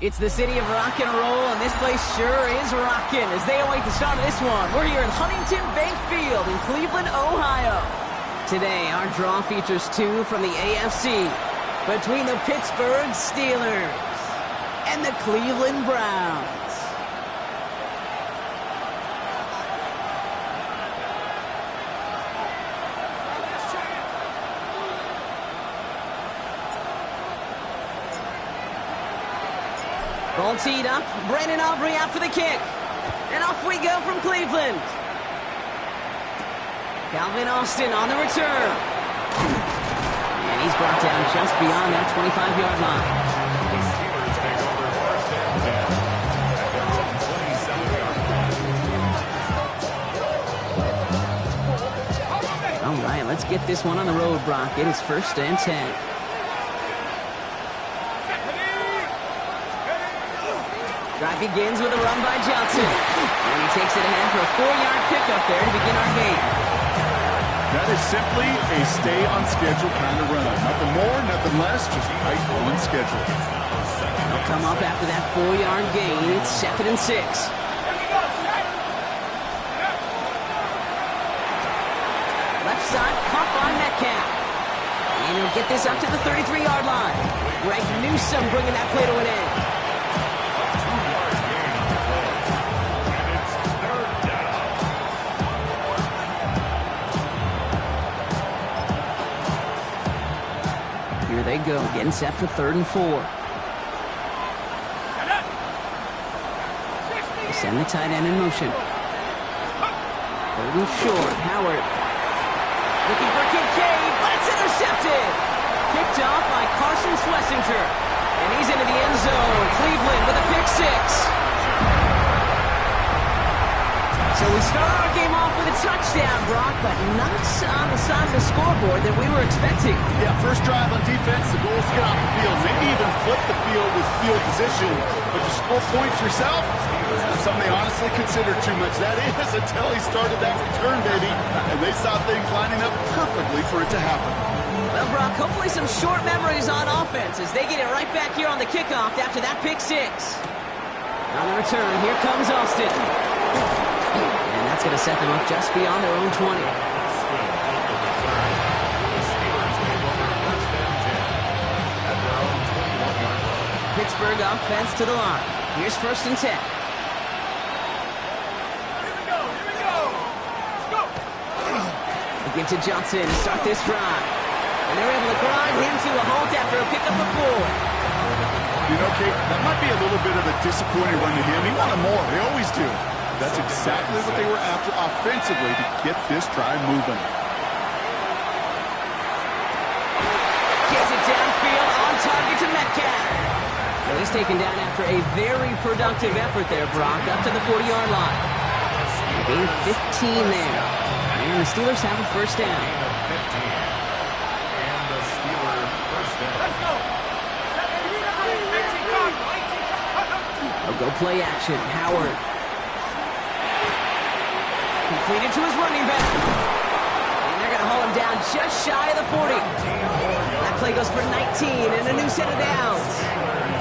It's the city of rock and roll, and this place sure is rocking as they await the start of this one. We're here at Huntington Bank Field in Cleveland, Ohio. Today, our draw features two from the AFC between the Pittsburgh Steelers and the Cleveland Browns. Ball teed up, Brandon Aubrey out for the kick. And off we go from Cleveland. Calvin Austin on the return. And he's brought down just beyond that 25-yard line. All right, let's get this one on the road, Brock. It is 1st and 10. Drive begins with a run by Johnson. And he takes it ahead for a 4-yard pickup there to begin our game. That is simply a stay-on-schedule kind of run. Nothing more, nothing less, just right on schedule. They'll come up after that 4-yard gain. It's 2nd and 6. Left side, caught by Metcalf. And he'll get this up to the 33-yard line. Greg Newsome bringing that play to an end. Here they go, getting set for 3rd and 4. They send the tight end in motion. 3rd and short, Howard. Looking for Kincaid, but it's intercepted. Picked off by Carson Schlesinger. And he's into the end zone. Cleveland with a pick 6. So we start our game off with a touchdown, Brock, but not on the side of the scoreboard that we were expecting. Yeah, first drive on defense, the goal is to get off the field. Maybe even flip the field with field position. But to score points yourself, it's not something they honestly consider too much. That is until he started that return, baby. And they saw things lining up perfectly for it to happen. Well, Brock, hopefully some short memories on offense as they get it right back here on the kickoff after that pick 6. On the return, here comes Austin. And that's going to set them up just beyond their own 20. Pittsburgh offense to the line. Here's 1st and 10. Here we go. Let's go. They give to Johnson to start this drive. And they're able to grind him to a halt after a pickup of 4. You know, Kate, that might be a little bit of a disappointing run to him. He wanted more. They always do. That's exactly what they were after offensively to get this drive moving. Gets it downfield on target to Metcalf. Well, he's taken down after a very productive effort there, Brock, up to the 40-yard line. Gain 15 there. And the Steelers have a 1st down. Let's go. They'll go play action. Howard. Completed to his running back. And they're going to haul him down just shy of the 40. That play goes for 19 and a new set of downs.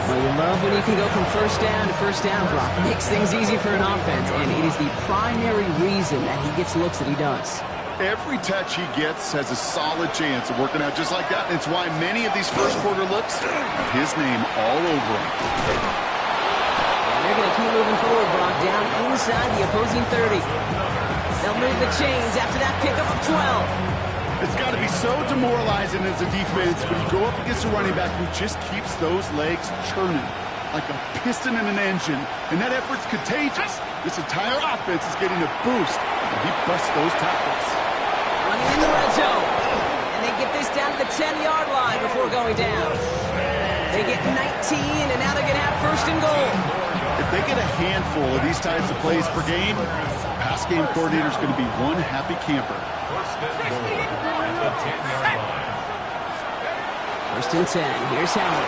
Well, you love when you can go from 1st down to 1st down, Brock. Makes things easy for an offense, and it is the primary reason that he gets looks that he does. Every touch he gets has a solid chance of working out just like that. And it's why many of these first-quarter looks have his name all over them. They're going to keep moving forward, Brock, down inside the opposing 30. They'll move the chains after that pickup of 12. It's got to be so demoralizing as a defense when you go up against a running back who just keeps those legs churning like a piston in an engine. And that effort's contagious. This entire offense is getting a boost, and he busts those tackles. Running in the red zone. And they get this down to the 10-yard line before going down. They get 19, and now they're going to have 1st and goal. If they get a handful of these types of plays per game, pass game coordinator is going to be one happy camper. 1st and 10. Here's Howard.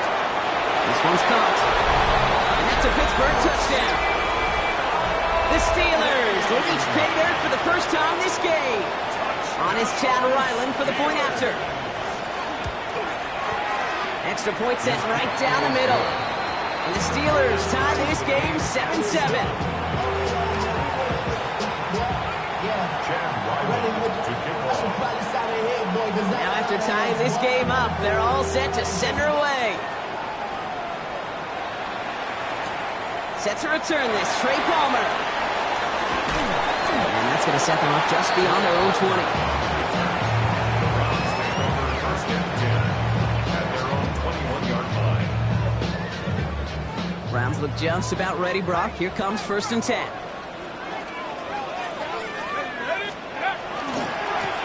This one's caught. And that's a Pittsburgh touchdown. The Steelers will each pay dirt for the first time this game. On is Chad Ryland for the point after. Extra point set right down the middle. And the Steelers tie this game 7-7. Now after tying this game up, they're all set to send her away. Set to return this, Trey Palmer. And that's going to set them up just beyond their own 20. First and 10 at their own 21-yard line. Browns look just about ready, Brock. Here comes 1st and 10.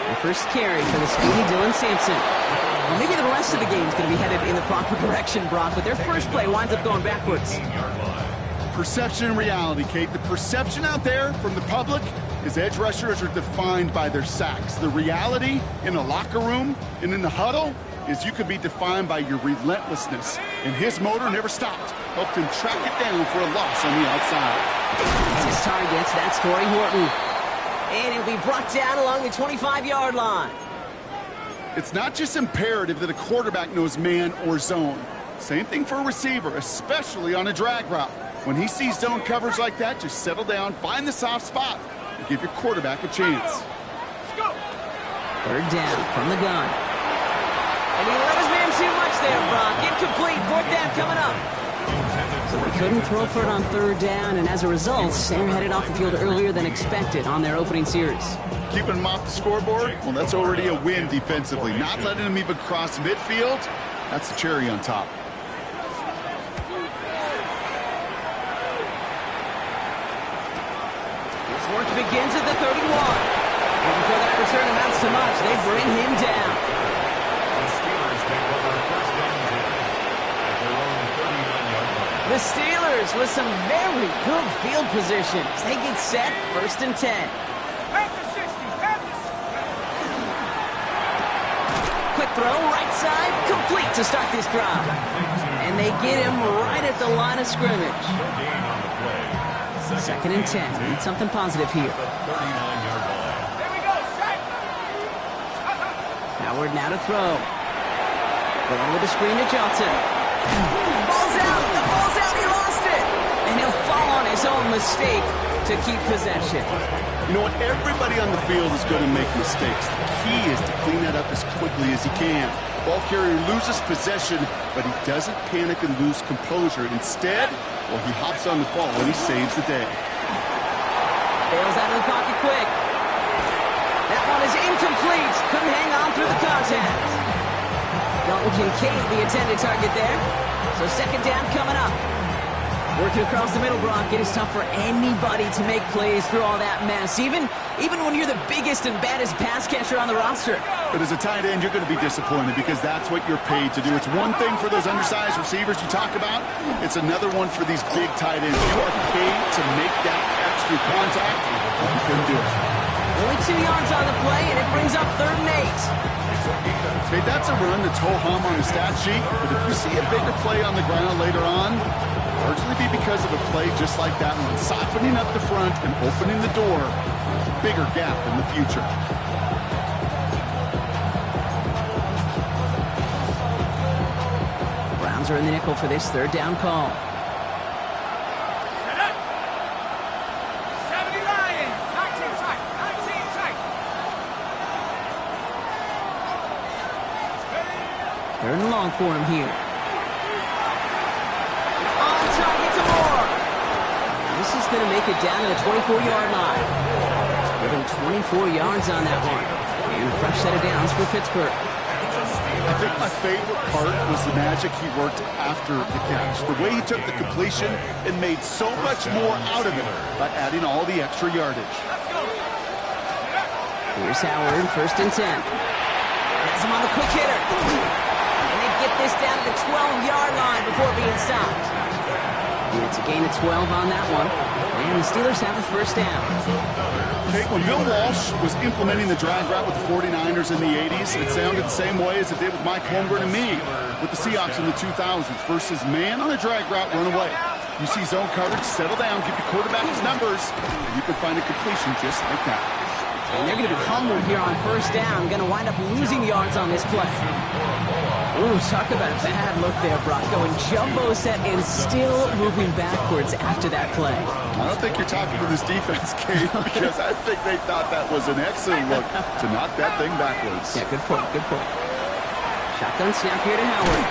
The first carry for the speedy Dylan Sampson. Well, maybe the rest of the game is going to be headed in the proper direction, Brock, but their first play winds up going backwards. Perception and reality, Kate. The perception out there from the public is edge rushers are defined by their sacks. The reality in the locker room and in the huddle is you could be defined by your relentlessness. And his motor never stopped. Helped him track it down for a loss on the outside. That's his targets. That's Torrey Horton. And he'll be brought down along the 25-yard line. It's not just imperative that a quarterback knows man or zone. Same thing for a receiver, especially on a drag route. When he sees zone coverage like that, just settle down, find the soft spot, and give your quarterback a chance. Third down from the gun. And he let his man too much there, Brock. Incomplete. 4th down coming up. So they couldn't throw for it on 3rd down, and as a result, they're headed off the field earlier than expected on their opening series. Keeping him off the scoreboard, well, that's already a win defensively. Not letting him even cross midfield, that's the cherry on top. Work begins at the 31. And before that return amounts to much, they bring him down. The Steelers take over 1st and 10 at their own 39-yard line. The Steelers with some very good field position as they get set 1st and 10. At the 60, at the 60. Quick throw, right side, complete to start this drive. And they get him right at the line of scrimmage. Gain on the play. 2nd and 10. Need something positive here. 39-yard line. There we go, set. Howard now to throw. Going with a screen to Johnson. Ball's out. The ball's out. He lost it. And he'll fall on his own mistake to keep possession. You know what? Everybody on the field is going to make mistakes. The key is to clean that up as quickly as he can. Ball carrier loses possession, but he doesn't panic and lose composure. Instead, well, he hops on the ball and he saves the day. Bails out of the pocket quick. That one is incomplete. Couldn't hang on through the contact. Dalton Kincaid, the intended target there. So 2nd down coming up. Working across the middle, Brock, it is tough for anybody to make plays through all that mess, even when you're the biggest and baddest pass catcher on the roster. But as a tight end, you're going to be disappointed because that's what you're paid to do. It's one thing for those undersized receivers you talk about. It's another one for these big tight ends. You are paid to make that catch through contact. You couldn't do it. Only 2 yards on the play, and it brings up 3rd and 8. Okay, that's a run that's ho-hum on the stat sheet, but if you see a bigger play on the ground later on, largely be because of a play just like that one, softening up the front and opening the door for a bigger gap in the future. Browns are in the nickel for this 3rd down call. 70 Lions, 19 tight, 19 tight. 3rd and long for him here. On target to Moore. This is going to make it down to the 24-yard line. Give him 24 yards on that one. And a fresh set of downs for Pittsburgh. I think my favorite part was the magic he worked after the catch. The way he took the completion and made so much more out of it by adding all the extra yardage. Here's Howard, 1st and 10. Has him on the quick hitter. And they get this down to the 12-yard line before being stopped. And it's a gain of 12 on that one. And the Steelers have a 1st down. Okay, when Bill Walsh was implementing the drag route with the 49ers in the 80s, it sounded the same way as it did with Mike Holmgren and me with the Seahawks in the 2000s versus man on a drag route, run away. You see zone coverage, settle down, give your quarterback his numbers, and you can find a completion just like that. And they're going to be humbled here on 1st down. Going to wind up losing yards on this play. Ooh, talk about a bad look there, Brock. Going jumbo set and still moving backwards after that play. I don't think you're talking to this defense, Kate, because I think they thought that was an excellent look to knock that thing backwards. Yeah, good point, good point. Shotgun snap here to Howard.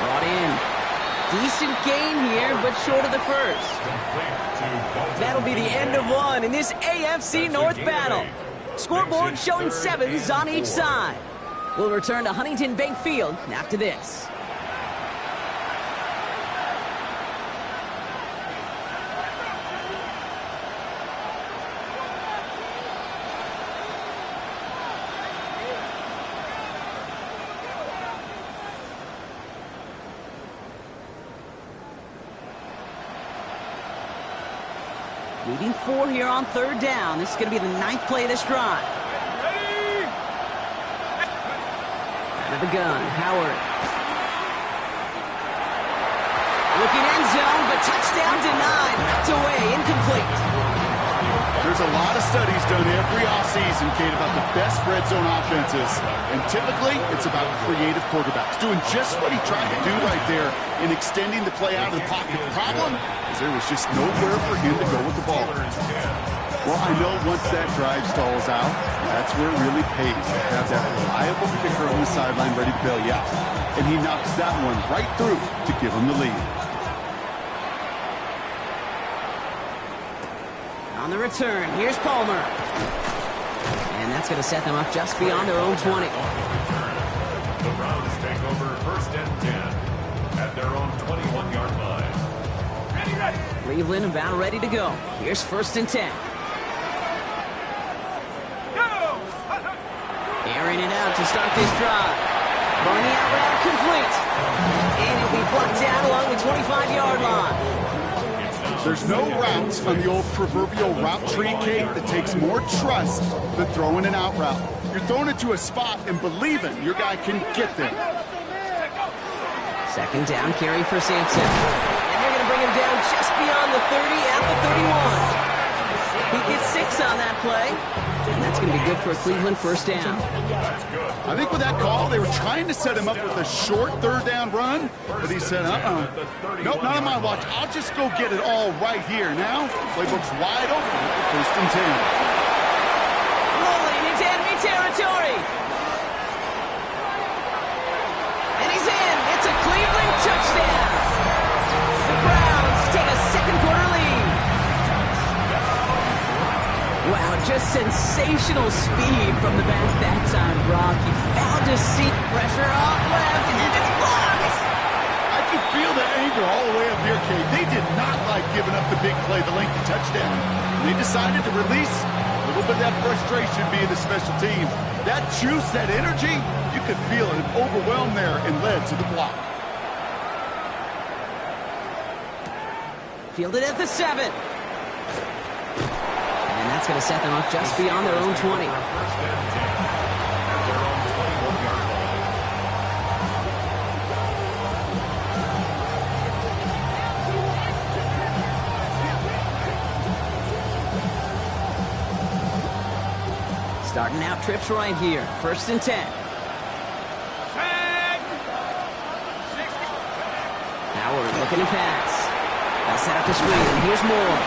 Brought in. Decent gain here, but short of the first. That'll be the end of one in this AFC North battle. Scoreboard showing 7s on each side. We'll return to Huntington Bank Field after this. Leading 4 here on 3rd down. This is going to be the 9th play of this drive. Out of the gun, Howard. Looking end zone, but touchdown denied. Knocked away, incomplete. There's a lot of studies done every offseason, Kate, about the best red zone offenses. And typically, it's about creative quarterbacks doing just what he tried to do right there in extending the play out of the pocket. The problem is there was just nowhere for him to go with the ball. Well, I know once that drive stalls out, that's where it really pays to have that reliable kicker on the sideline ready to bail you out. And he knocks that one right through to give him the lead. On the return, here's Palmer. And that's going to set them up just beyond their own 20. The Browns take over 1st and 10 at their own 21-yard line. Ready. Cleveland about ready to go. Here's 1st and 10. Airing it out to start this drive. Throwing the out route complete. And it'll be blocked down along the 25-yard line. There's no route on the old proverbial route tree, Kate, that takes more trust than throwing an out route. You're throwing it to a spot and believing your guy can get there. 2nd down carry for Sampson. And they're going to bring him down just beyond the 30 at the 31. He gets 6 on that play. And that's going to be good for a Cleveland 1st down. I think with that call, they were trying to set him up with a short 3rd down run, but he said, nope, not on my watch. I'll just go get it all right here. Now, playbook's wide open for 1st and 10. Rolling into enemy territory. And he's in. It's a Cleveland touchdown. The Browns take a 2nd quarter lead. Wow, just sensational speed from the back that time, Brock. He found his seat, pressure off left, and it's blocked. I can feel the anger all the way up here, Kate. They did not like giving up the big play, the lengthy touchdown. They decided to release a little bit of that frustration being the special teams. That juice, that energy, you could feel it overwhelmed there and led to the block. Fielded at the 7. And that's going to set them up just beyond their own 20. Starting out trips right here. 1st and 10. Howard looking to pass. They'll set up the screen. Here's Moore.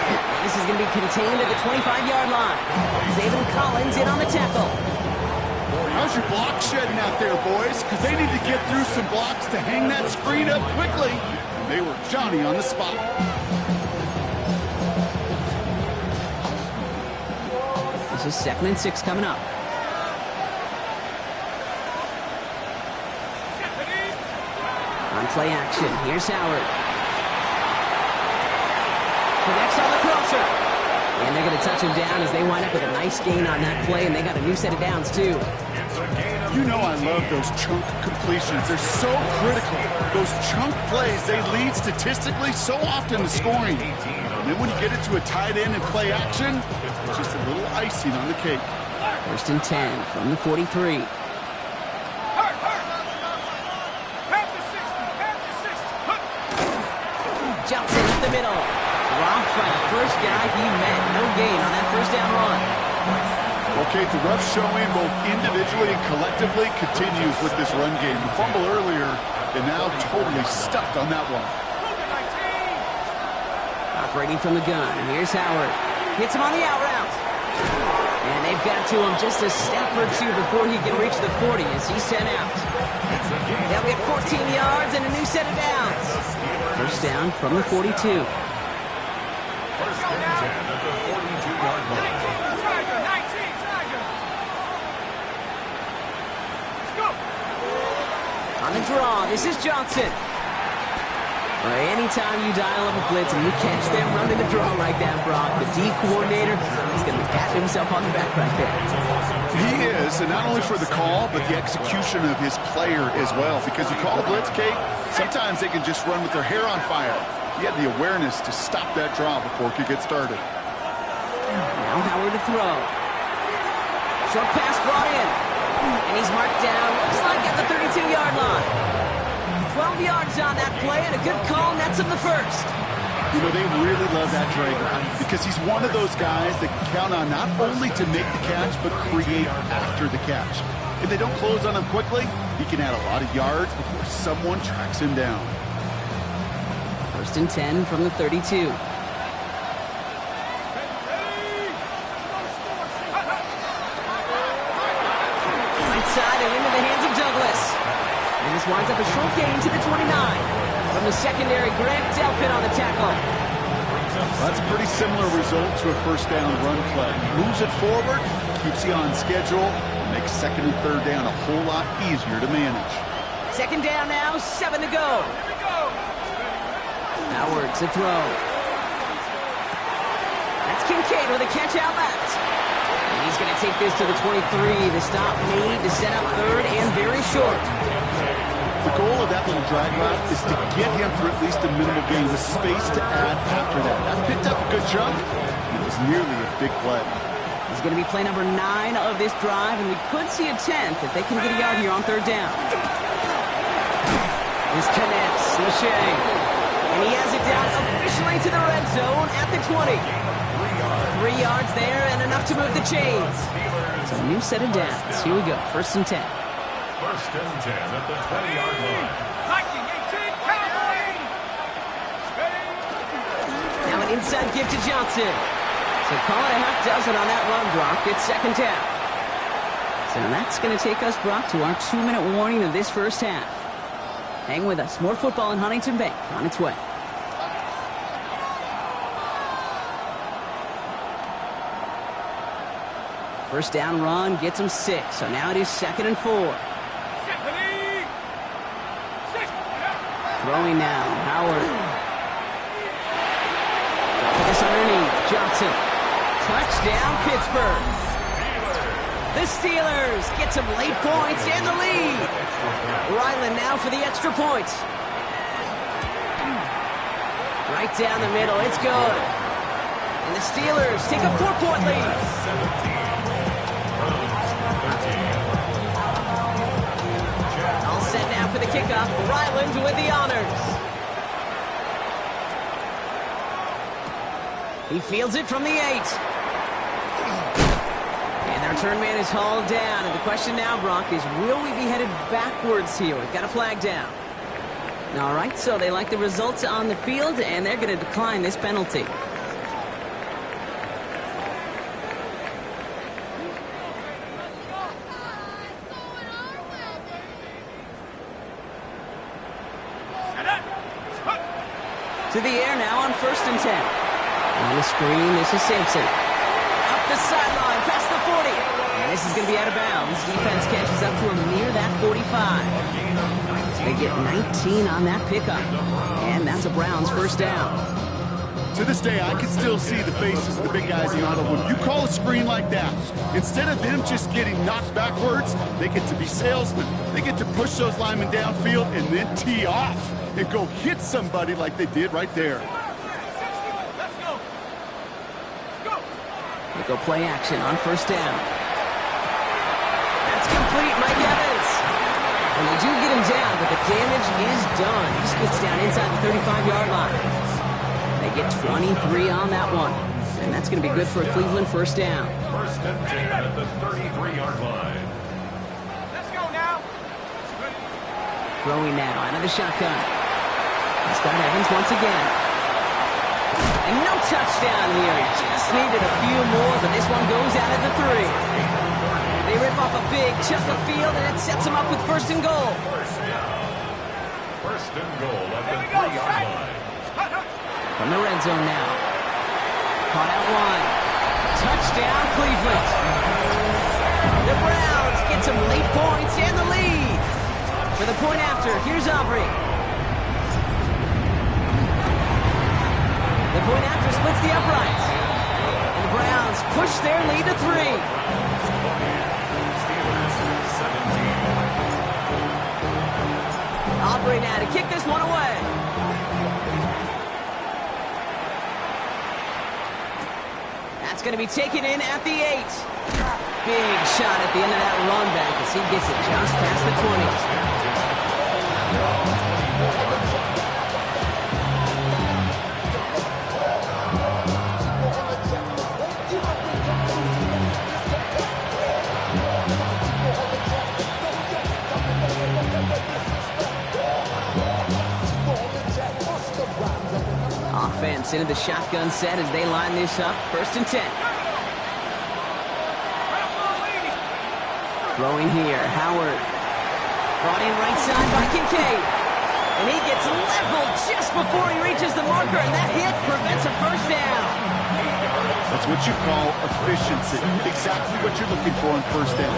And this is going to be contained at the 25-yard line. Zayvon Collins in on the tackle. How's your block shedding out there, boys? Because they need to get through some blocks to hang that screen up quickly. They were Johnny on the spot. This is 2nd and 6 coming up. On play action, here's Howard. Connects on the crosser. And they're going to touch him down as they wind up with a nice gain on that play, and they got a new set of downs, too. You know I love those chunk completions. They're so critical. Those chunk plays, they lead statistically so often to scoring. And then when you get it to a tight end and play action, it's just a little icing on the cake. 1st and 10 from the 43. Johnson up the middle. Dropped by the first guy he met. No gain on that 1st down run. Okay, the rough showing both individually and collectively continues with this run game. The fumble earlier, and now totally stuffed on that one. Operating from the gun. Here's Howard. Hits him on the out route. And they've got to him just a step or two before he can reach the 40 as he's sent out. Now we have 14 yards and a new set of downs. First down from the 42. First and 10 at the 42-yard line. On the draw, this is Johnson. Anytime you dial up a blitz and you catch them running the draw like that, Brock, the D coordinator is going to pat himself on the back right there. He is, and not only for the call, but the execution of his player as well. Because you call a blitz, Kate, sometimes they can just run with their hair on fire. He had the awareness to stop that draw before it could get started. Now Howard to throw. Short pass brought in. And he's marked down, looks like at the 32-yard line. 12 yards on that play, and a good call nets him the first. You know, they really love that drag route because he's one of those guys that can count on not only to make the catch, but create after the catch. If they don't close on him quickly, he can add a lot of yards before someone tracks him down. First and 10 from the 32. Right side and into the hands of Douglas. And this winds up a short gain to the 29. From the secondary, Grant Delpit on the tackle. That's a pretty similar result to a first down run play. Moves it forward, keeps you on schedule, makes second and third down a whole lot easier to manage. Second down now, 7 to go. Howard to throw. That's Kincaid with a catch out left. And he's going to take this to the 23. The stop made to set up third and very short. The goal of that little drag route is to get him for at least a minimal gain with space to add after that. That picked up a good chunk, and it was nearly a big play. It's going to be play number 9 of this drive, and we could see a 10th if they can get a yard here on third down. This connects, Lachey. And he has it down officially to the red zone at the 20. 3 yards there and enough to move the chains. So a new set of downs. Here we go, first and 10. First and 10 at the 20-yard line. Now an inside give to Johnson. So call it a half dozen on that run, Brock. It's second down. So that's going to take us, Brock, to our 2-minute warning of this first half. Hang with us. More football in Huntington Bank on its way. First down run gets him 6. So now it is second and 4. Throwing now, Howard. Dropping this underneath, Johnson. Touchdown, Pittsburgh. The Steelers get some late points and the lead. Ryland now for the extra point. Right down the middle, it's good. And the Steelers take a 4-point lead. For the kickoff, Ryland with the honors. He fields it from the 8. And their return man is hauled down. And the question now, Brock, is will we be headed backwards here? We've got a flag down. All right, so they like the results on the field, and they're going to decline this penalty. To the air now on first and 10. On the screen, this is Simpson. Up the sideline, past the 40. And this is going to be out of bounds. Defense catches up to him near that 45. They get 19 on that pickup. And that's a Browns first down. To this day, I can still see the faces of the big guys in the huddle. When you call a screen like that, instead of them just getting knocked backwards, they get to be salesmen. They get to push those linemen downfield and then tee off and go hit somebody like they did right there. They go play action on first down. That's complete, Mike Evans. And they do get him down, but the damage is done. He gets down inside the 35-yard line. They get 23 on that one. And that's going to be good for a Cleveland first down. First and 10 at the 33-yard line. Let's go now. Throwing now out of the shotgun. He's got Evans once again. And no touchdown here. Just needed a few more, but this one goes out at the 3. They rip off a big chunk of field, and it sets them up with first and goal. First down. First and goal at the 3-yard line. From the red zone now. Caught out wide. Touchdown, Cleveland. The Browns get some late points and the lead. For the point after, here's Aubrey. The point after splits the uprights. And the Browns push their lead to 3. Steelers 17. Aubrey now to kick this one away. That's going to be taken in at the 8. Big shot at the end of that run back as he gets it just past the 20. Offense into the shotgun set as they line this up. First and 10. Throwing here, Howard. Brought in right side by Kincaid. And he gets leveled just before he reaches the marker, and that hit prevents a first down. That's what you call efficiency. Exactly what you're looking for on first down.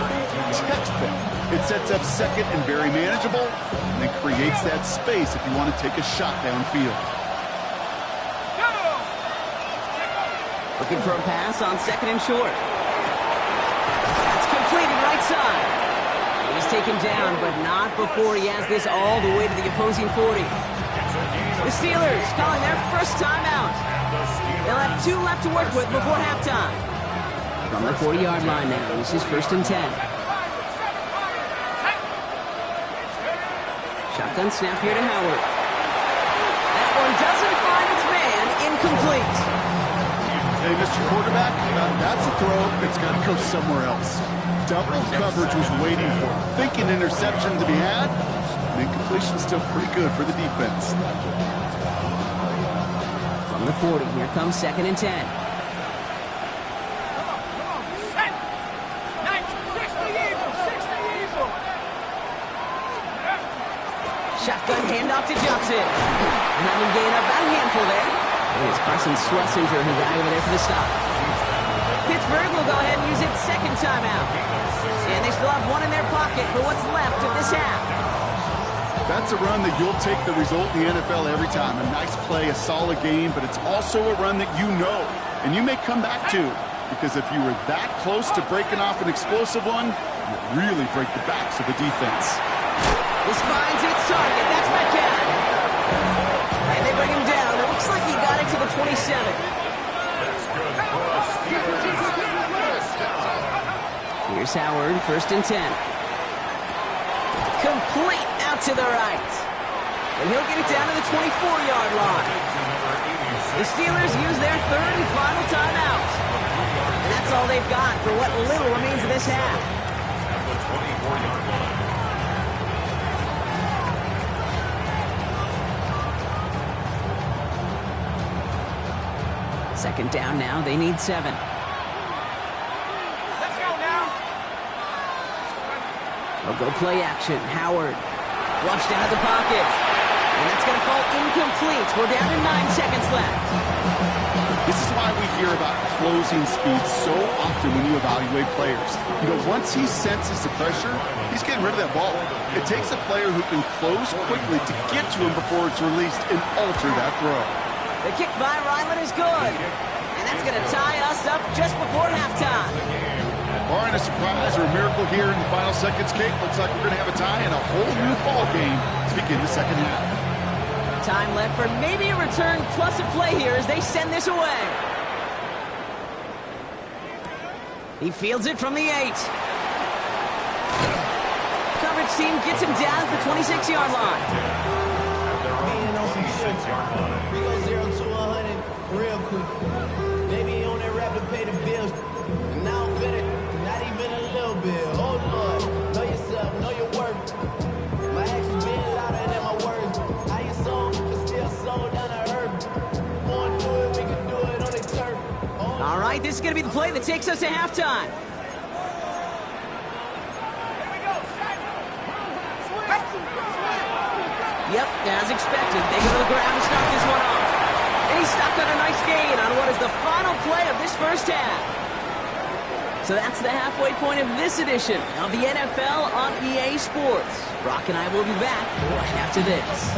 Textbook. It sets up second and very manageable, and it creates that space if you want to take a shot downfield. Looking for a pass on second and short. That's completed right side. He's taken down, but not before he has this all the way to the opposing 40. The Steelers calling their first timeout. They'll have 2 left to work with before halftime. From the 40-yard line now, this is first and 10. Shotgun snap here to Howard. That one doesn't find its man. Incomplete. Hey, Mr. Quarterback, that's a throw that's got to go somewhere else. Double coverage was waiting for him. Thinking interception to be had. And incompletion still pretty good for the defense. From the 40, here comes second and 10. Shotgun handoff to Johnson. Having gained about a handful there. And it's Carson Schlesinger who got over there for the stop. Pittsburgh will go ahead and use its second timeout. And they still have one in their pocket for what's left of this half. That's a run that you'll take the result in the NFL every time. A nice play, a solid game, but it's also a run that you know, and you may come back to. Because if you were that close to breaking off an explosive one, you really break the backs of the defense. This finds its target. That's Metcalf. And they bring him down. It looks like he got it to the 27. Here's Howard, first and 10. Complete out to the right. And he'll get it down to the 24-yard line. The Steelers use their third and final timeout. And that's all they've got for what little remains of this half. At the 24-yard line. Second down now. They need 7. Let's go now. They'll go play action. Howard flushed out of the pocket. And that's going to fall incomplete. We're down to 9 seconds left. This is why we hear about closing speed so often when you evaluate players. You know, once he senses the pressure, he's getting rid of that ball. It takes a player who can close quickly to get to him before it's released and alter that throw. The kick by Ryland is good. And that's going to tie us up just before halftime. Barring a surprise or a miracle here in the final seconds, Kate, looks like we're going to have a tie and a whole new ball game to begin the second half. Time left for maybe a return plus a play here as they send this away. He fields it from the 8. Coverage team gets him down at the 26-yard line. At their own 26-yard line. We go 0 to 100 real quick. Maybe on right, this is going to be the play that takes us to halftime. Yep, as expected, they go to the ground to start this one off. And he's stuck on a nice gain on what is the final play of this first half. So that's the halfway point of this edition of the NFL on EA Sports. Brock and I will be back right after this.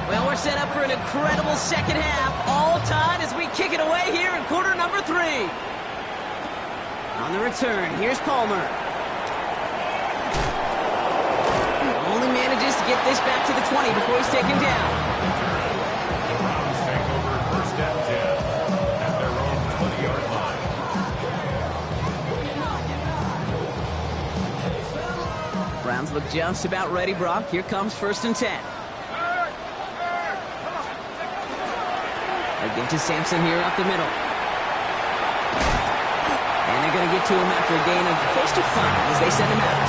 Well, we're set up for an incredible second half, all tied as we kick it away here in quarter number 3. On the return, here's Palmer. Only manages to get this back to the 20 before he's taken down. The Browns take over first and 10 at their own 20-yard line. Browns look just about ready, Brock. Here comes first and 10. They give to Sampson here up the middle. And they're going to get to him after a gain of close to 5 as they send him out.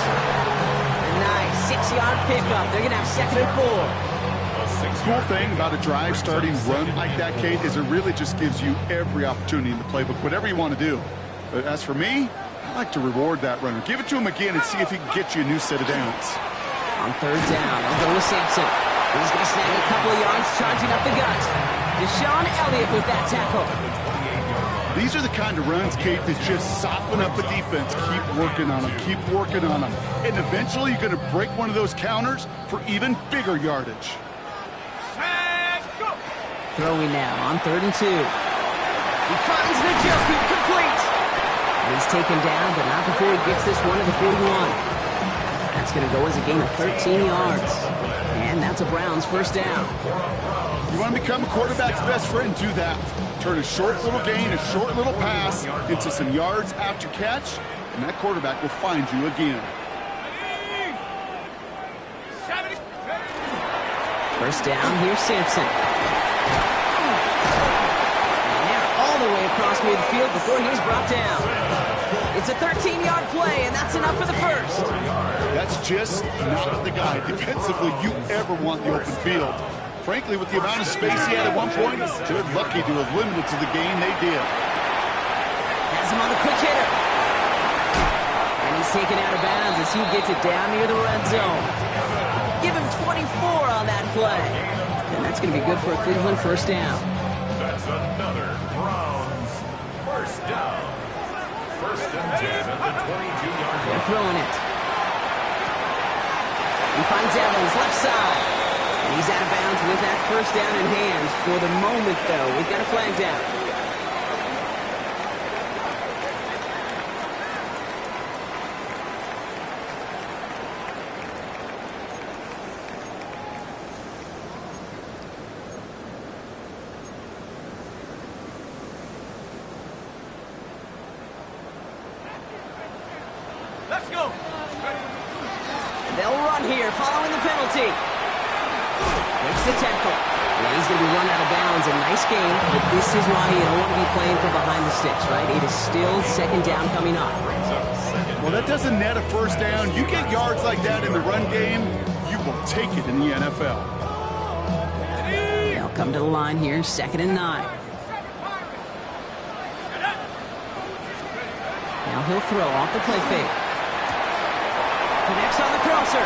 A nice 6-yard pickup. They're going to have second and 4. Cool thing about a drive starting run like that, Kate, is it really just gives you every opportunity in the playbook, whatever you want to do. But as for me, I like to reward that runner. Give it to him again and see if he can get you a new set of downs. On third down, they'll go with Sampson. He's going to snag a couple of yards, charging up the gut. Deshaun Elliott with that tackle. These are the kind of runs, Kate, that just soften up the defense. Keep working on them. Keep working on them. And eventually you're going to break one of those counters for even bigger yardage. Throwing now on third and 2. He finds Njoku complete. He's taken down, but not before he gets this one to the 41. That's going to go as a gain of 13 yards. And that's a Browns first down. You want to become a quarterback's best friend? Do that. Turn a short little gain, a short little pass into some yards after catch, and that quarterback will find you again. First down, here's Sampson. And they're all the way across midfield before he's brought down. It's a 13-yard play, and that's enough for the first. That's just not the guy defensively you ever want the open field. Frankly, with the amount of space he had at one point, they're lucky to have limited to the game they did. Has him on the quick hitter. And he's taken out of bounds as he gets it down near the red zone. Give him 24 on that play. And that's going to be good for a Cleveland first down. That's another Browns first down. First and 10 at the 22-yard line. They're throwing it. He finds Evans left side. And he's out of bounds with that first down in hand. For the moment, though, we've got a flag down. Let's go. They'll run here following the penalty. Makes the tackle. Yeah, he's going to be run out of bounds. A nice game, but this is why you don't want to be playing from behind the sticks, right? It is still second down coming up. Well, that doesn't net a first down. You get yards like that in the run game, you will take it in the NFL. They'll come to the line here, second and 9. Now he'll throw off the play fake. Connects on the crosser.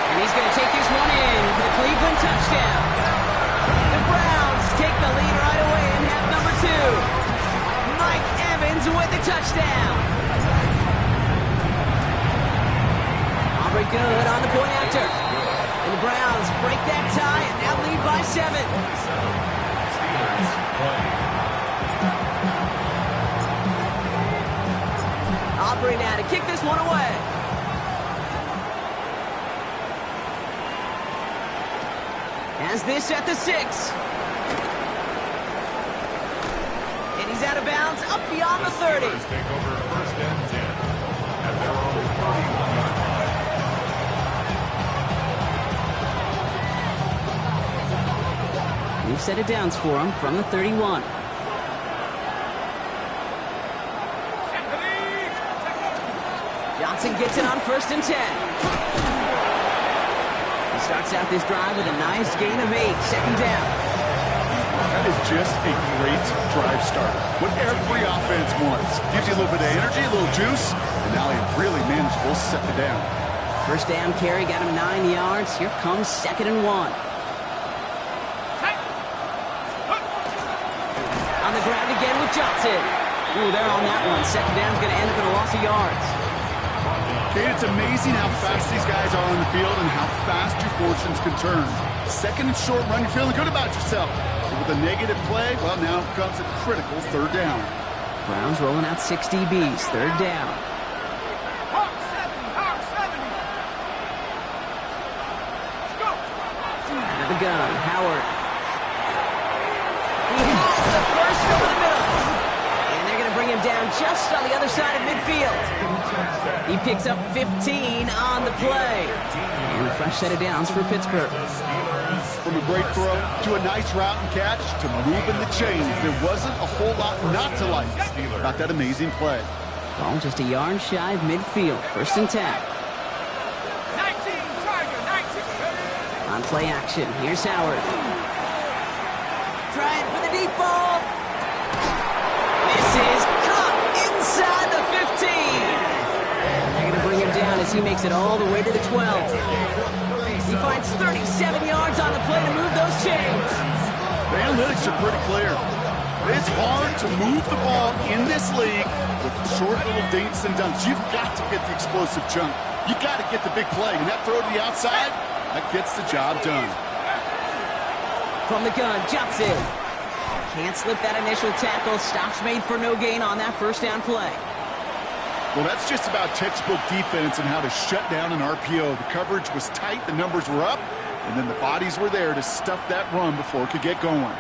And he's going to take this one in for the Cleveland touchdown. The Browns take the lead right away in half number 2. Mike Evans with the touchdown. Aubrey good on the point after. And the Browns break that tie and now lead by 7. Steelers play. Aubrey now to kick this one away. Has this at the 6. And he's out of bounds up beyond the 30. Steelers take over first and 10 at their own 31-yard line. New set of downs for him from the 31. Johnson gets it on first and 10. He starts out this drive with a nice gain of 8, second down. That is just a great drive starter. What every offense wants. Gives you a little bit of energy, a little juice, and now a really manageable second down. First down carry got him 9 yards. Here comes 2nd and 1. On the ground again with Johnson. Ooh, they're on that one. Second down's going to end up in a loss of yards. Okay, it's amazing how fast these guys are on the field and how fast your fortunes can turn. Second and short run, you're feeling good about yourself. But with a negative play, well, now comes a critical third down. Browns rolling out 6 DBs. Third down. Hawk 70, Hawk 70. Let's go. Out of the gun, Howard. He has the first over the middle. And they're going to bring him down just on the other side of midfield. He picks up 15 on the play. And a fresh set of downs for Pittsburgh. From a great throw to a nice route and catch to moving the chains, there wasn't a whole lot not to like about that amazing play. Ball just a yard shy of midfield. First and 10. 19, Tiger, 19. On play action, here's Howard. Trying for the deep ball. This is caught inside the 15. They're going to bring him down as he makes it all the way to the 12. He finds 37 yards on the play to move those chains. The analytics are pretty clear. It's hard to move the ball in this league with short little dinks and dunks. You've got to get the explosive chunk. You got to get the big play. And that throw to the outside, that gets the job done. From the gun, Johnson. Can't slip that initial tackle. Stops made for no gain on that first down play. Well, that's just about textbook defense and how to shut down an RPO. The coverage was tight, the numbers were up, and then the bodies were there to stuff that run before it could get going.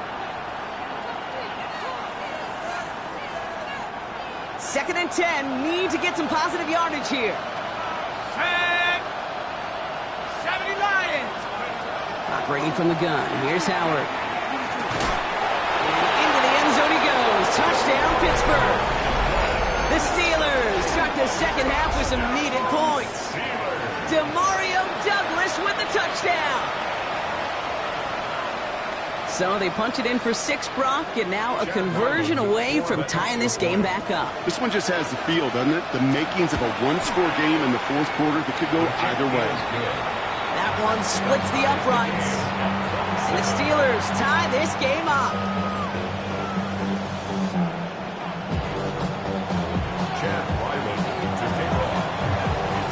Second and 10. Need to get some positive yardage here. Set. 70 Lions. Operating from the gun. Here's Howard. And into the end zone he goes. Touchdown, Pittsburgh. The Steelers start the second half with some needed points. DeMario Douglas with the touchdown. So they punch it in for 6, Brock, and now a conversion away from tying this game back up. This one just has the feel, doesn't it? The makings of a one-score game in the fourth quarter that could go either way. That one splits the uprights. And the Steelers tie this game up.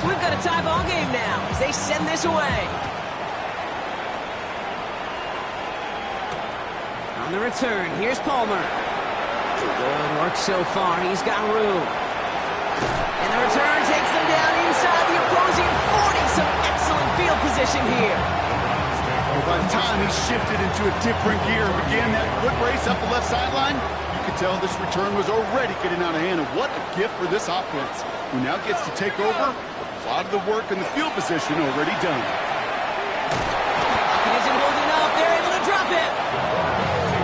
So we've got a tie ball game now as they send this away. On the return, here's Palmer. Good work so far. He's got room. And the return takes them down inside the opposing 40. Some excellent field position here. Well, by the time he shifted into a different gear and began that foot race up the left sideline, you could tell this return was already getting out of hand. And what a gift for this offense, who now gets to take over with a lot of the work in the field position already done. He isn't holding up. They're able to drop it.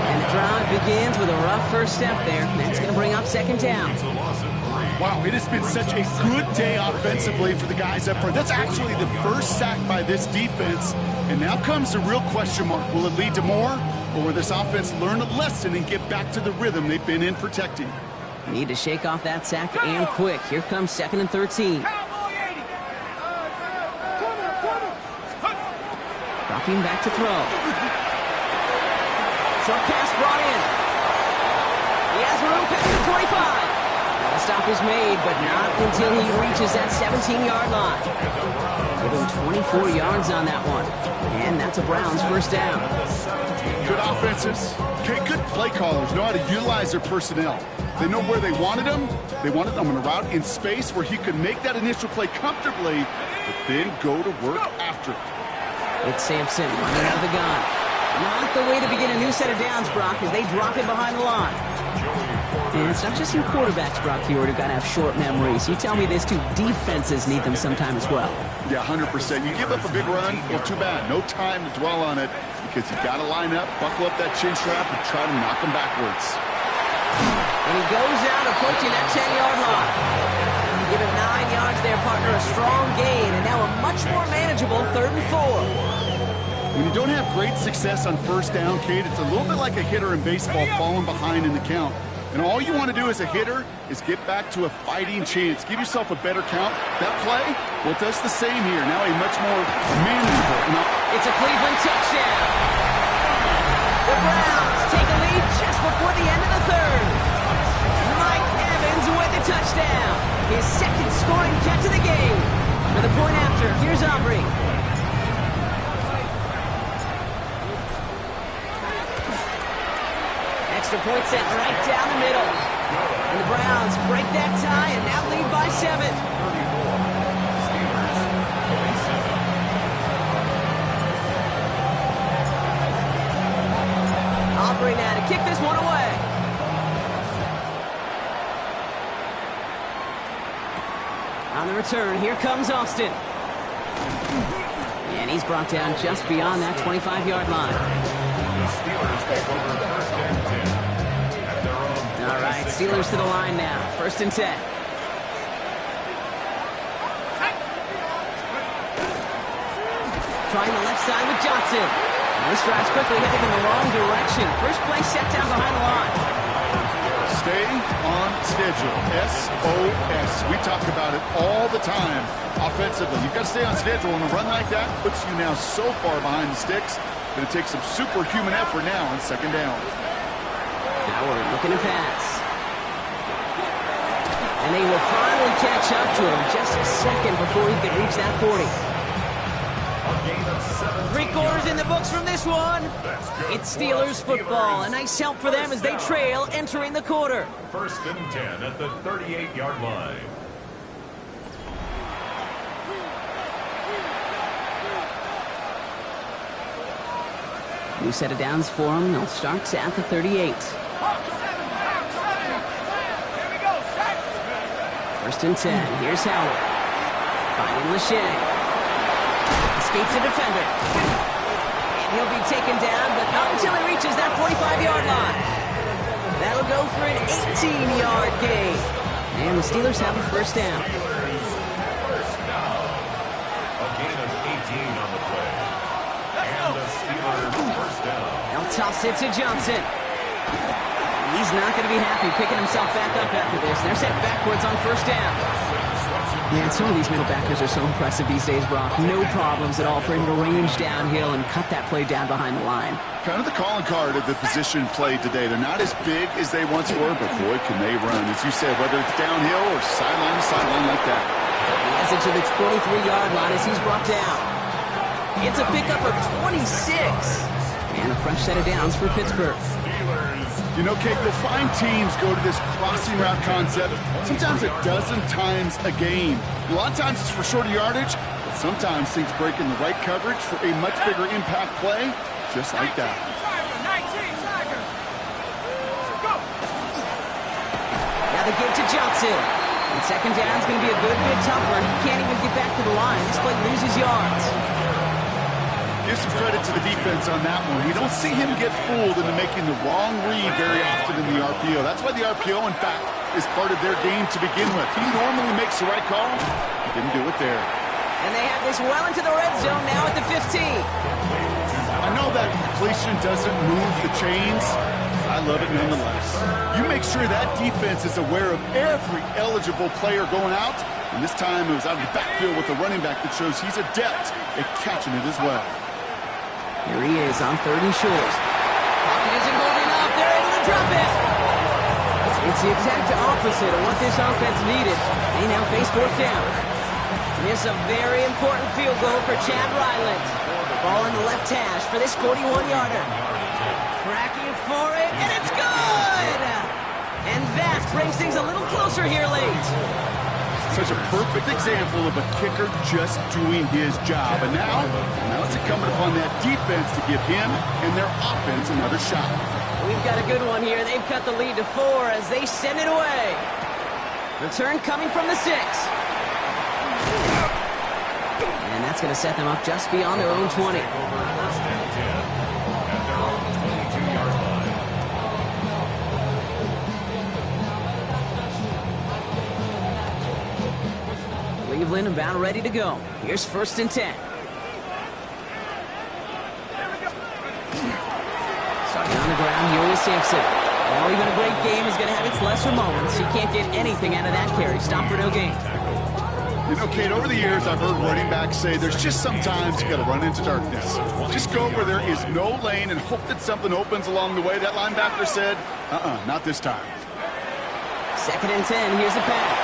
And the drive begins with a rough first step there. That's going to bring up second down. Wow, it has been such a good day offensively for the guys up front. That's actually the first sack by this defense. And now comes the real question mark. Will it lead to more? Or will this offense learn a lesson and get back to the rhythm they've been in protecting? Need to shake off that sack and quick. Here comes 2nd and 13. Cowboy 80. Dropping back to throw. Short pass brought in. He has room past the 25. Now the stop is made, but not until he reaches that 17-yard line. Give him 24 yards on that one. And that's a Browns first down. Good offenses. Okay, good play callers know how to utilize their personnel. They know where they wanted them. They wanted them on a route in space where he could make that initial play comfortably, but then go to work after it. It's Sampson running out of the gun. Not the way to begin a new set of downs, Brock, as they drop it behind the line. And it's not just your quarterbacks, Brock Hewitt, who got to have short memories. You tell me this too, defenses need them sometime as well. Yeah, 100%. You give up a big run, well, too bad. No time to dwell on it because you got to line up, buckle up that chin strap, and try to knock them backwards. And he goes out approaching that 10-yard line. Give him 9 yards there, partner. A strong gain, and now a much more manageable 3rd and 4. When you don't have great success on first down, Kate, it's a little bit like a hitter in baseball falling behind in the count. And all you want to do as a hitter is get back to a fighting chance. Give yourself a better count. That play, well, it does the same here. Now a much more manageable. It's a Cleveland touchdown. The Browns take a lead just before the end of the third. Mike Evans with the touchdown. His second scoring catch of the game. For the point after, here's Aubrey. Extra point set right down the middle. And the Browns break that tie and now lead by 7. Aubrey now to kick this one away. On the return, here comes Austin. And he's brought down just beyond that 25-yard line. Steelers take over first and 10 at their own. All right, Steelers to the line now. First and 10. Trying the left side with Johnson. And this drive's quickly heading in the wrong direction. First play set down behind the line. Stay on schedule. SOS. We talk about it all the time offensively. You've got to stay on schedule, and a run like that puts you now so far behind the sticks. Going to take some superhuman effort now on second down. Howard looking to pass. And they will finally catch up to him just a second before he could reach that 40. Three quarters in the books from this one. It's Steelers football. A nice help for them as they trail entering the quarter. First and 10 at the 38-yard line. New set of downs for them. They'll start at the 38. First and 10. Here's Howard. Finding Lachey. Escapes the defender. And he'll be taken down, but not until he reaches that 45-yard line. That'll go for an 18-yard gain. And the Steelers have a first down. First down. A gain of 18 on the play. And the Steelers first down. They'll toss it to Johnson. He's not going to be happy picking himself back up after this. They're set backwards on first down. Man, some of these middle backers are so impressive these days, Brock. No problems at all for him to range downhill and cut that play down behind the line. Kind of the calling card of the position played today. They're not as big as they once were, but boy, can they run. As you said, whether it's downhill or sideline to sideline like that. He has it to the 23-yard line as he's brought down. It's a pickup of 26. And a fresh set of downs for Pittsburgh. You know, Kate, you'll find teams go to this crossing route concept sometimes a dozen times a game. A lot of times it's for shorter yardage, but sometimes things break in the right coverage for a much bigger impact play, just like that. Now the give to Johnson. And second down's going to be a good bit tougher. He can't even get back to the line. This play loses yards. Give some credit to the defense on that one. We don't see him get fooled into making the wrong read very often in the RPO. That's why the RPO, in fact, is part of their game to begin with. He normally makes the right call. He didn't do it there. And they have this well into the red zone now at the 15. I know that completion doesn't move the chains. I love it nonetheless. You make sure that defense is aware of every eligible player going out. And this time it was out of the backfield with a running back that shows he's adept at catching it as well. Here he is on third and short. Pocket isn't holding up. They're able to drop it. It's the exact opposite of what this offense needed. They now face fourth down. This is a very important field goal for Chad Ryland. Ball in the left hash for this 41-yarder. Cracking for it, and it's good! And that brings things a little closer here late. Such a perfect example of a kicker just doing his job. And now it's incumbent upon that defense to give him and their offense another shot. We've got a good one here. They've cut the lead to 4 as they send it away. Return coming from the 6. And that's going to set them up just beyond their own 20. First and 10 at their own 22-yard line. Cleveland about ready to go. Here's first and 10. the ground here with Sampson. Well, even a great game is going to have its lesser moments. You can't get anything out of that carry. Stop for no gain. You know, Kate, over the years, I've heard running backs say there's just sometimes you got to run into darkness. Just go where there is no lane and hope that something opens along the way. That linebacker said, not this time. 2nd and 10. Here's a pass.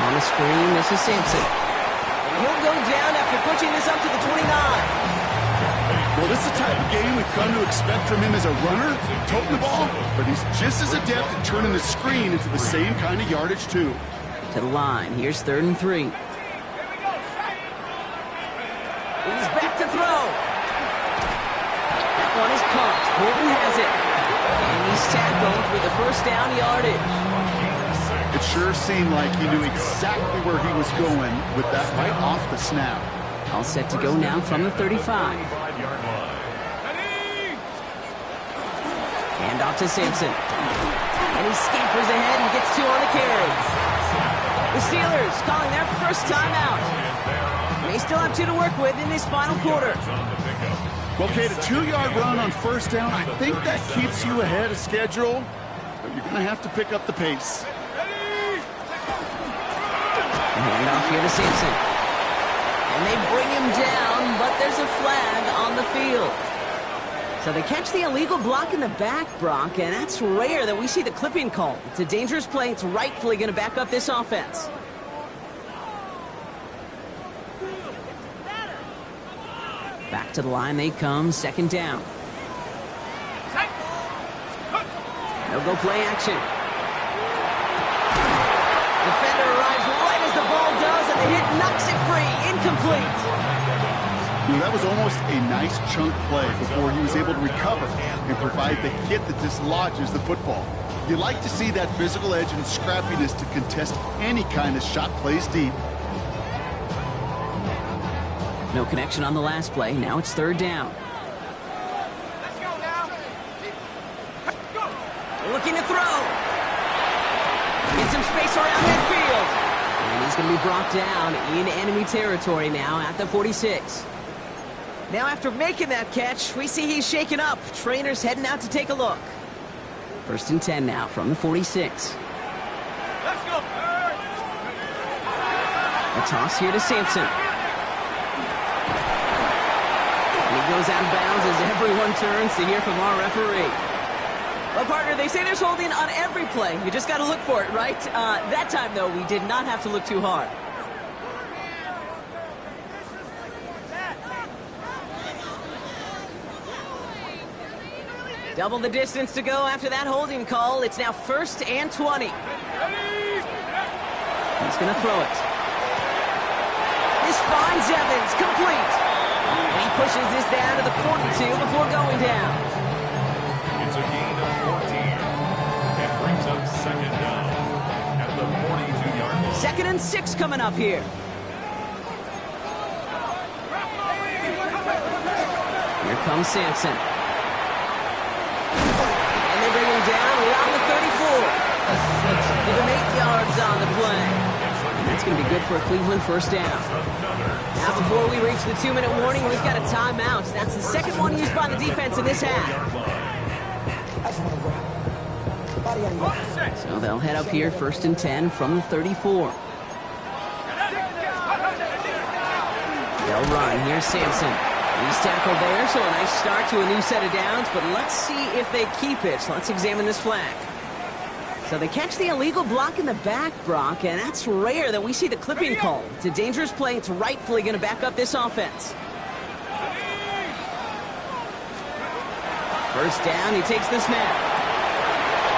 On the screen, this is Sampson. And he'll go down after pushing this up to the 29. Well, this is the type of game we've come to expect from him as a runner, toting the ball, but he's just as adept at turning the screen into the same kind of yardage, too. To the line. Here's 3rd and 3. He's back to throw. That one is caught. Horton has it. And he's tackled with the 1st down yardage. It sure seemed like he knew exactly where he was going with that right off the snap. All set to go now from the 35. Hand off to Sampson. And he scampers ahead and gets 2 on the carry. The Steelers calling their first timeout. They still have 2 to work with in this final quarter. Well, Kate, a 2-yard run on 1st down, I think that keeps you ahead of schedule, but you're going to have to pick up the pace. Hand off here to Sampson. And they bring him down, but there's a flag on the field. So they catch the illegal block in the back, Brock, and that's rare that we see the clipping call. It's a dangerous play. It's rightfully going to back up this offense. Back to the line they come, 2nd down. No go play action. Defender arrives right as the ball does, and the hit knocks it free. Incomplete. That was almost a nice chunk play before he was able to recover and provide the hit that dislodges the football. You like to see that physical edge and scrappiness to contest any kind of shot plays deep. No connection on the last play. Now it's 3rd down. Let's go now. Go. Looking to throw. Get some space around midfield. And he's going to be brought down in enemy territory now at the 46. Now after making that catch, we see he's shaken up. Trainers heading out to take a look. 1st and 10 now from the 46. Let's go. A toss here to Sampson. And he goes out of bounds as everyone turns to hear from our referee. Well, partner, they say there's holding on every play. You just got to look for it, right? That time, though, we did not have to look too hard. Double the distance to go after that holding call. It's now 1st and 20. He's going to throw it. This finds Evans, complete. And he pushes this down to the 42 before going down. It's a gain of 14. It brings up 2nd down at the 42-yard line. 2nd and 6 coming up here. Here comes Sampson. And they bring him down around the 34. Give him 8 yards on the play. And that's going to be good for a Cleveland 1st down. Now before we reach the 2-minute warning, we've got a timeout. That's the 2nd one used by the defense in this half. So they'll head up here 1st and 10 from the 34. They'll run. Here's Sampson. He's tackled there, so a nice start to a new set of downs, but let's see if they keep it. So let's examine this flag. So they catch the illegal block in the back, Brock, and that's rare that we see the clipping call. It's a dangerous play. It's rightfully going to back up this offense. 1st down, he takes the snap.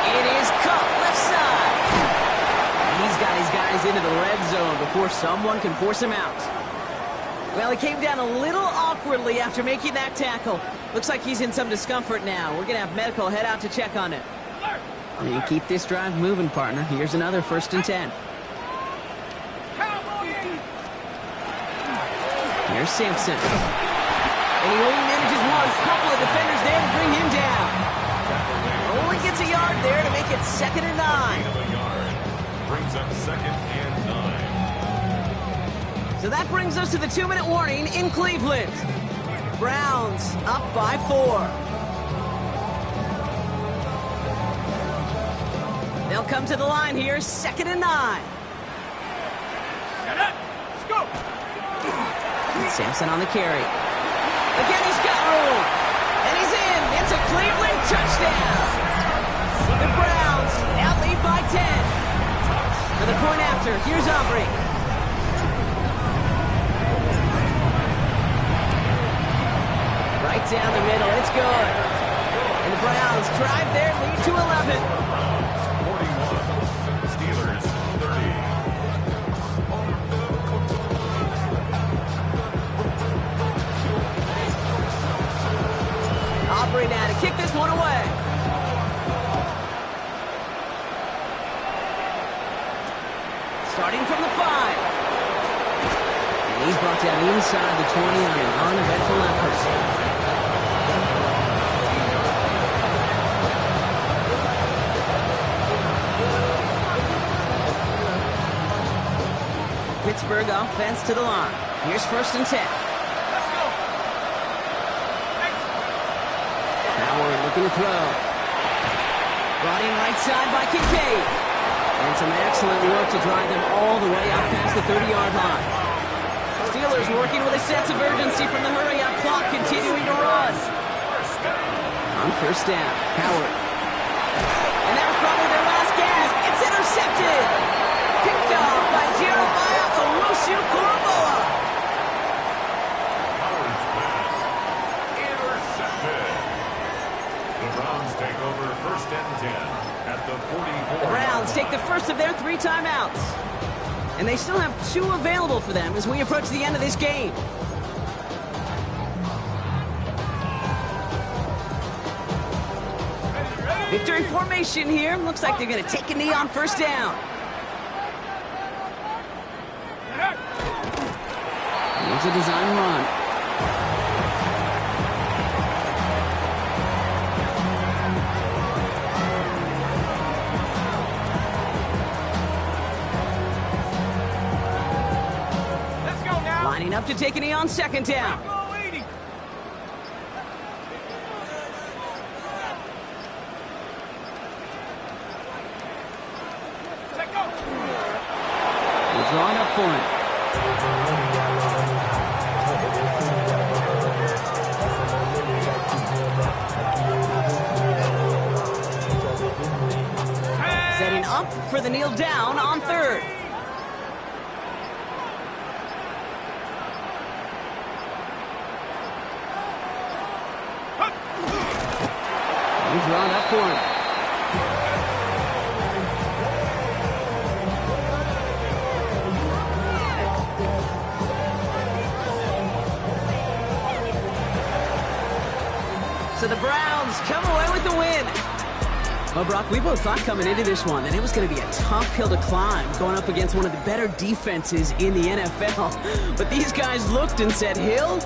It is cut left side. He's got his guys into the red zone before someone can force him out. Well, he came down a little awkwardly after making that tackle. Looks like he's in some discomfort now. We're going to have medical head out to check on him. And you keep this drive moving, partner. Here's another 1st and 10. Here's Sampson. And he only manages one. Couple of defenders there to bring him down. Only gets a yard there to make it 2nd and 9. Brings up 2nd and 9. So that brings us to the 2-minute warning in Cleveland. Browns up by 4. They'll come to the line here, 2nd and 9. Set up. Let's go. Sampson on the carry. Again, he's got room. And he's in. It's a Cleveland touchdown. The Browns now lead by 10. For the point after, here's Aubrey. Right down the middle. It's good. And the Browns drive their lead to 11. 41. Steelers 30. Aubrey now to kick this one away. Starting from the 5. And he's brought down inside the 20 on an uneventful effort. Pittsburgh offense to the line. Here's 1st and 10. Let's go. Howard looking to throw. Brought in right side by Kincaid. And some excellent work to drive them all the way out past the 30-yard line. Steelers working with a sense of urgency from the hurry-up clock, continuing to run. On 1st down, Howard. And that was probably their last gasp. It's intercepted. Picked off by Jeremiah Owusu-Koramoah. Howard's pass. Intercepted. The Browns take over 1st and 10 at the 44. The Browns take the first of their 3 timeouts. And they still have 2 available for them as we approach the end of this game. Victory formation here. Looks like they're going to take a knee on 1st down. Here's a design run. Let's go now. Lining up to take a knee on 2nd down. Go, 80. Let go. He's drawn up for it. Setting up for the kneel down on 3rd. He's drawn up for it. So the Browns come away with the win. Well, Brock, we both thought coming into this one that it was going to be a tough hill to climb going up against one of the better defenses in the NFL. But these guys looked and said, Hill,